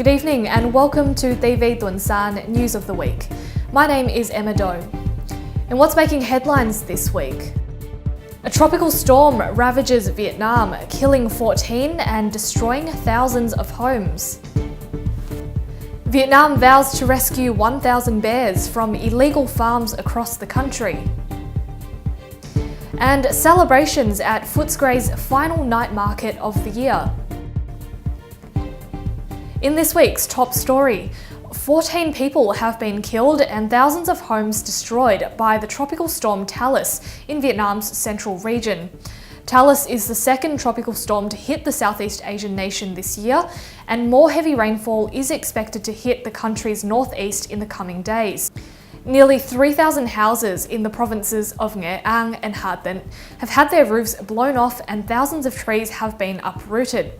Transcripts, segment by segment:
Good evening and welcome to TV Tuần-san News of the Week. My name is Emma Doe. And what's making headlines this week? A tropical storm ravages Vietnam, killing 14 and destroying thousands of homes. Vietnam vows to rescue 1,000 bears from illegal farms across the country. And celebrations at Footscray's final night market of the year. In this week's top story, 14 people have been killed and thousands of homes destroyed by the tropical storm Talus in Vietnam's central region. Talus is the second tropical storm to hit the Southeast Asian nation this year, and more heavy rainfall is expected to hit the country's northeast in the coming days. Nearly 3,000 houses in the provinces of Nghệ An and Hà Tĩnh have had their roofs blown off and thousands of trees have been uprooted.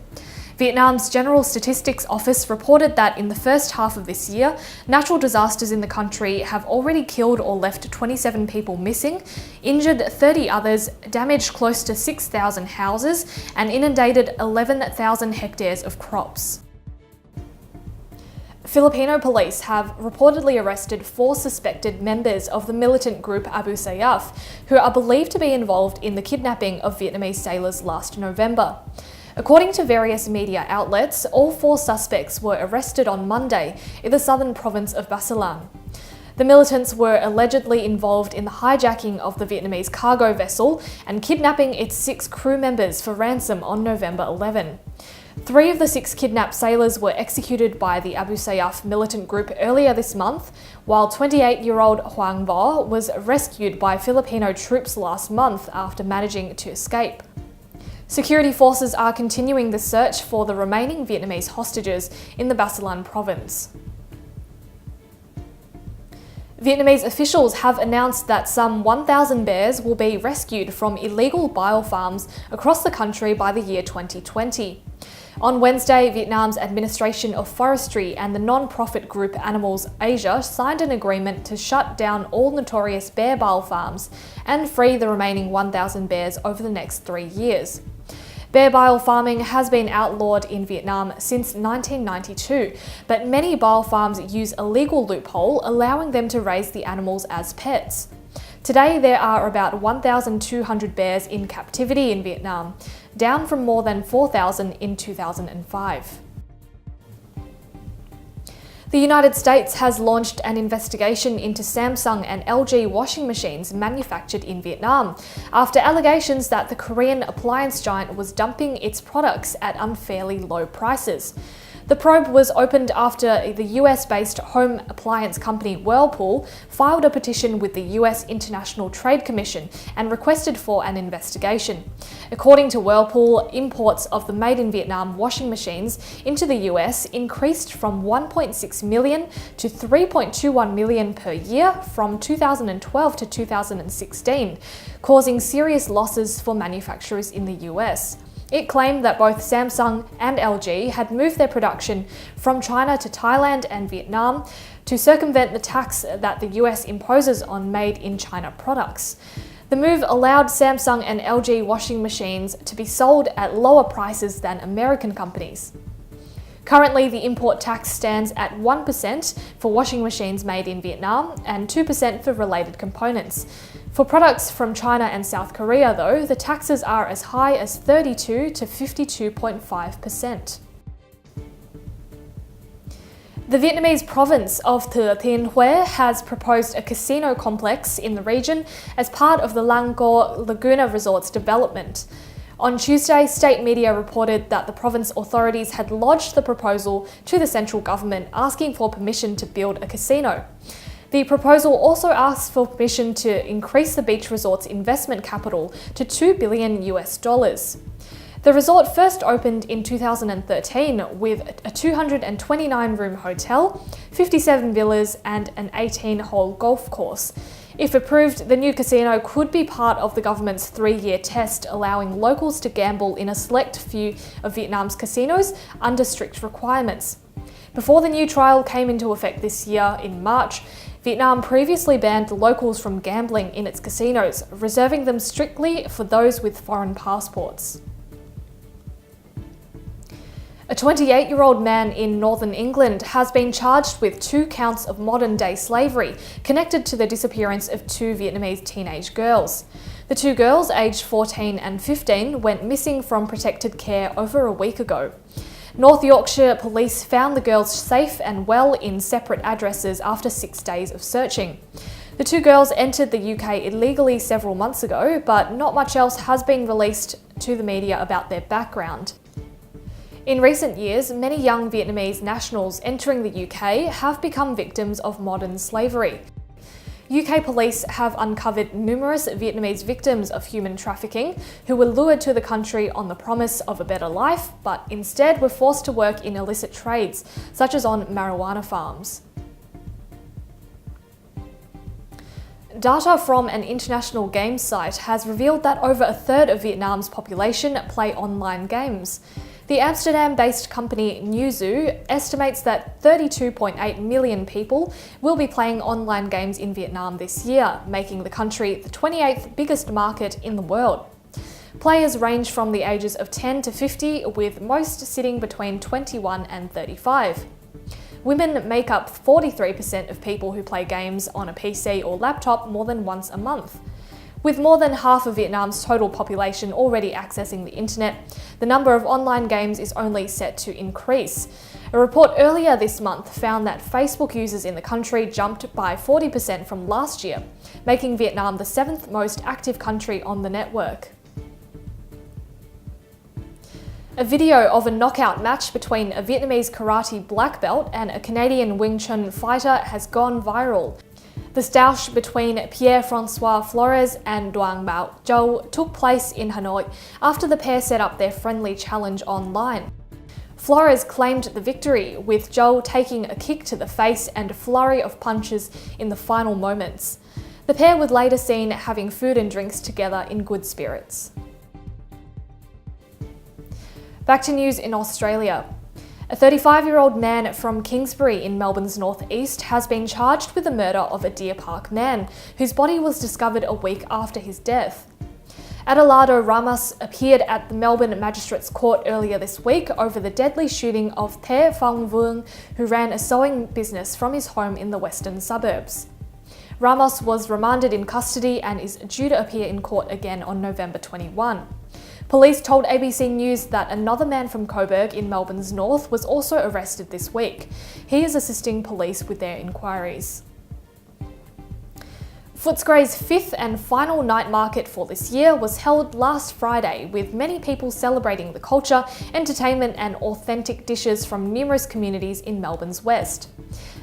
Vietnam's General Statistics Office reported that in the first half of this year, natural disasters in the country have already killed or left 27 people missing, injured 30 others, damaged close to 6,000 houses, and inundated 11,000 hectares of crops. Filipino police have reportedly arrested 4 suspected members of the militant group Abu Sayyaf, who are believed to be involved in the kidnapping of Vietnamese sailors last November. According to various media outlets, all 4 suspects were arrested on Monday in the southern province of Basilan. The militants were allegedly involved in the hijacking of the Vietnamese cargo vessel and kidnapping its 6 crew members for ransom on November 11. 3 of the 6 kidnapped sailors were executed by the Abu Sayyaf militant group earlier this month, while 28-year-old Hoàng Vo was rescued by Filipino troops last month after managing to escape. Security forces are continuing the search for the remaining Vietnamese hostages in the Basilan province. Vietnamese officials have announced that some 1,000 bears will be rescued from illegal biofarms across the country by the year 2020. On Wednesday, Vietnam's Administration of Forestry and the non-profit group Animals Asia signed an agreement to shut down all notorious bear biofarms and free the remaining 1,000 bears over the next 3 years. Bear bile farming has been outlawed in Vietnam since 1992, but many bile farms use a legal loophole allowing them to raise the animals as pets. Today, there are about 1,200 bears in captivity in Vietnam, down from more than 4,000 in 2005. The United States has launched an investigation into Samsung and LG washing machines manufactured in Vietnam after allegations that the Korean appliance giant was dumping its products at unfairly low prices. The probe was opened after the US-based home appliance company Whirlpool filed a petition with the US International Trade Commission and requested for an investigation. According to Whirlpool, imports of the made-in-Vietnam washing machines into the US increased from 1.6 million to 3.21 million per year from 2012 to 2016, causing serious losses for manufacturers in the US. It claimed that both Samsung and LG had moved their production from China to Thailand and Vietnam to circumvent the tax that the US imposes on made-in-China products. The move allowed Samsung and LG washing machines to be sold at lower prices than American companies. Currently, the import tax stands at 1% for washing machines made in Vietnam and 2% for related components. For products from China and South Korea, though, the taxes are as high as 32 to 52.5%. The Vietnamese province of Thừa Thiên Huế has proposed a casino complex in the region as part of the Lang Co Laguna Resort's development. On Tuesday, state media reported that the province authorities had lodged the proposal to the central government asking for permission to build a casino. The proposal also asks for permission to increase the beach resort's investment capital to $2 billion. The resort first opened in 2013 with a 229-room hotel, 57 villas and an 18-hole golf course. If approved, the new casino could be part of the government's 3-year test, allowing locals to gamble in a select few of Vietnam's casinos under strict requirements. Before the new trial came into effect this year in March, Vietnam previously banned locals from gambling in its casinos, reserving them strictly for those with foreign passports. A 28-year-old man in northern England has been charged with 2 counts of modern-day slavery connected to the disappearance of 2 Vietnamese teenage girls. The 2 girls, aged 14 and 15, went missing from protected care over a week ago. North Yorkshire police found the girls safe and well in separate addresses after 6 days of searching. The 2 girls entered the UK illegally several months ago, but not much else has been released to the media about their background. In recent years, many young Vietnamese nationals entering the UK have become victims of modern slavery. UK police have uncovered numerous Vietnamese victims of human trafficking who were lured to the country on the promise of a better life, but instead were forced to work in illicit trades, such as on marijuana farms. Data from an international games site has revealed that over a third of Vietnam's population play online games. The Amsterdam-based company Newzoo estimates that 32.8 million people will be playing online games in Vietnam this year, making the country the 28th biggest market in the world. Players range from the ages of 10 to 50, with most sitting between 21 and 35. Women make up 43% of people who play games on a PC or laptop more than once a month. With more than half of Vietnam's total population already accessing the internet, the number of online games is only set to increase. A report earlier this month found that Facebook users in the country jumped by 40% from last year, making Vietnam the 7th most active country on the network. A video of a knockout match between a Vietnamese karate black belt and a Canadian Wing Chun fighter has gone viral. The stoush between Pierre-Francois Flores and Duong Bao Châu took place in Hanoi after the pair set up their friendly challenge online. Flores claimed the victory, with Châu taking a kick to the face and a flurry of punches in the final moments. The pair were later seen having food and drinks together in good spirits. Back to news in Australia. A 35-year-old man from Kingsbury in Melbourne's northeast has been charged with the murder of a Deer Park man, whose body was discovered a week after his death. Adelardo Ramos appeared at the Melbourne Magistrates Court earlier this week over the deadly shooting of The Phong Vuong, who ran a sewing business from his home in the western suburbs. Ramos was remanded in custody and is due to appear in court again on November 21. Police told ABC News that another man from Coburg in Melbourne's north was also arrested this week. He is assisting police with their inquiries. Footscray's 5th and final night market for this year was held last Friday, with many people celebrating the culture, entertainment and authentic dishes from numerous communities in Melbourne's west.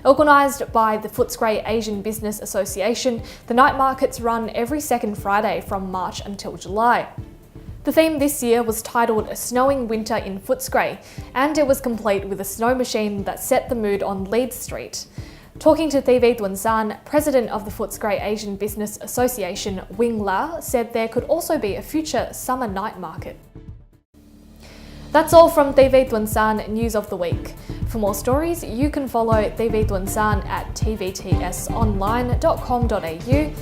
Organised by the Footscray Asian Business Association, the night markets run every second Friday from March until July. The theme this year was titled A Snowing Winter in Footscray, and it was complete with a snow machine that set the mood on Leeds Street. Talking to TV Tuần-san, president of the Footscray Asian Business Association, Wing La, said there could also be a future summer night market. That's all from TV Tuần-san News of the Week. For more stories, you can follow TV Tuần-san at tvtsonline.com.au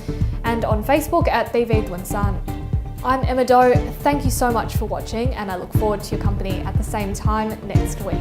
and on Facebook at TV Tuần-san. I'm Emma Doe, thank you so much for watching, and I look forward to your company at the same time next week.